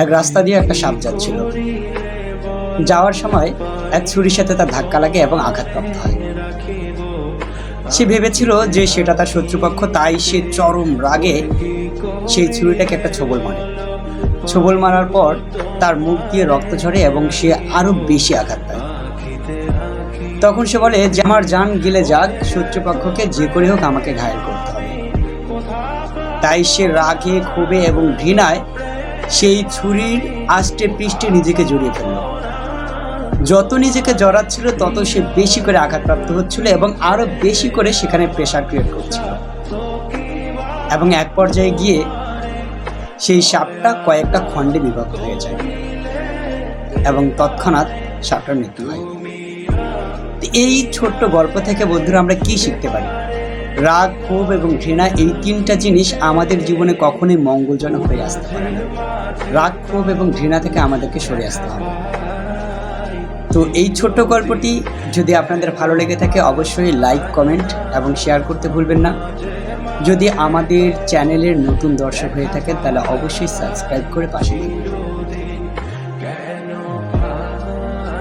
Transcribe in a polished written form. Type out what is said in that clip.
এক রাস্তা দিয়ে একটা সাপ যাচ্ছিল। যাওয়ার সময় এক ছুরির সাথে তার ধাক্কা লাগে এবং আঘাতপ্রাপ্ত হয়। সে ভেবেছিল যে সেটা তার শত্রুপক্ষ, তাই সে চরম রাগে সেই ছুরিটাকে একটা ছোবল মারে। ছোবল মারার পর তার মুখ দিয়ে রক্ত ঝরে এবং সে আরো বেশি আঘাত পায়। তখন সে বলে যে আমার জান গেলে যাক, শত্রুপক্ষকে যে করে হোক আমাকে ঘায়েল করতে হবে। তাই সে রাগে, ক্ষোভে এবং ঘৃণায় সেই ছুরির আষ্টে পৃষ্ঠে নিজেকে জড়িয়ে ফেলল। যত নিজেকে জড়াচ্ছিল তত সে বেশি করে আঘাতপ্রাপ্ত হচ্ছিল এবং আরো বেশি করে সেখানে প্রেসার ক্রিয়েট করছিল, এবং এক পর্যায়ে গিয়ে সেই সাপটা কয়েকটা খণ্ডে বিভক্ত হয়ে যায় এবং তৎক্ষণাৎ সাপটার মৃত্যু হয়। এই ছোট্ট গল্প থেকে বন্ধুরা আমরা কি শিখতে পারি? রাগ, ক্ষোভ এবং ঘৃণা, এই তিনটা জিনিস আমাদের জীবনে কখনোই মঙ্গলজনক হয়ে আসতে পারে না। রাগ, ক্ষোভ এবং ঘৃণা থেকে আমাদেরকে সরে আসতে হবে। তো এই ছোট্ট গল্পটি যদি আপনাদের ভালো লেগে থাকে অবশ্যই লাইক, কমেন্ট এবং শেয়ার করতে ভুলবেন না। যদি আমাদের চ্যানেলের নতুন দর্শক হয়ে থাকেন তাহলে অবশ্যই সাবস্ক্রাইব করে পাশে থাকবেন।